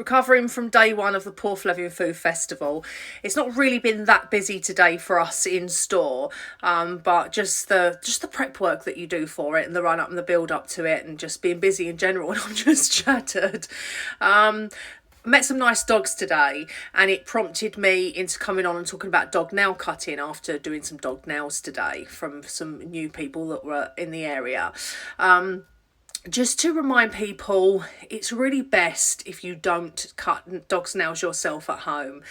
recovering from day one of the Porth Lothian Food Festival. It's not really been that busy today for us in store, but just the prep work that you do for it and the run up and the build up to it and just being busy in general, and I'm just shattered. Met some nice dogs today, and it prompted me into coming on and talking about dog nail cutting after doing some dog nails today from some new people that were in the area. Just to remind people, it's really best if you don't cut dog's nails yourself at home.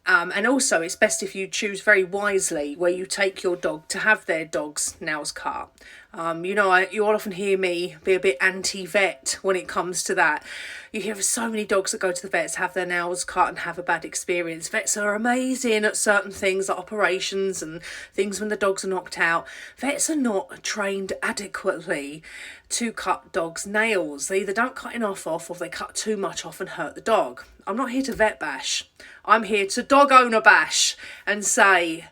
And also it's best if you choose very wisely where you take your dog to have their dog's nails cut. You often hear me be a bit anti-vet when it comes to that. You hear of so many dogs that go to the vets, have their nails cut and have a bad experience. Vets are amazing at certain things, like operations and things when the dogs are knocked out. Vets are not trained adequately to cut dogs' nails. They either don't cut enough off or they cut too much off and hurt the dog. I'm not here to vet bash. I'm here to dog owner bash and say,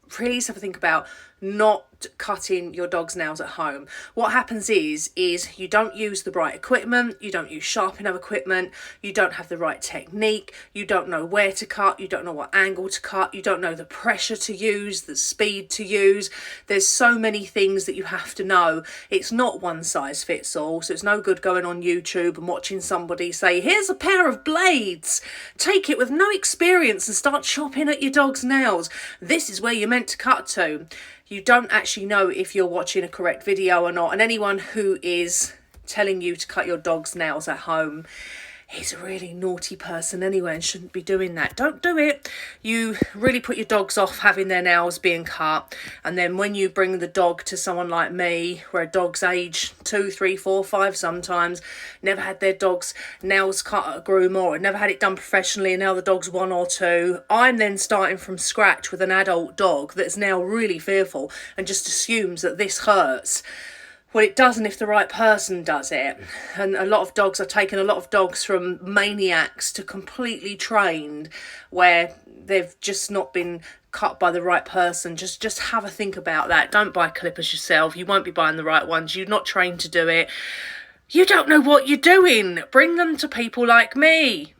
please have a think about not cutting your dog's nails at home. What happens is you don't use the right equipment, you don't use sharp enough equipment, you don't have the right technique, you don't know where to cut, you don't know what angle to cut, you don't know the pressure to use, the speed to use. There's so many things that you have to know. It's not one size fits all, so it's no good going on YouTube and watching somebody say, here's a pair of blades, take it with no experience and start chopping at your dog's nails. This is where you're meant to cut to. You don't actually know if you're watching a correct video or not. And anyone who is telling you to cut your dog's nails at home, he's a really naughty person anyway and shouldn't be doing that. Don't do it. You really put your dogs off having their nails being cut. And then when you bring the dog to someone like me, where a dog's age 2, 3, 4, 5 sometimes, never had their dog's nails cut at a groomer or never had it done professionally, and now the dog's 1 or 2, I'm then starting from scratch with an adult dog that's now really fearful and just assumes that this hurts. Well, it doesn't if the right person does it. And a lot of dogs, I've taken a lot of dogs from maniacs to completely trained, where they've just not been cut by the right person. Just have a think about that. Don't buy clippers yourself. You won't be buying the right ones. You're not trained to do it. You don't know what you're doing. Bring them to people like me.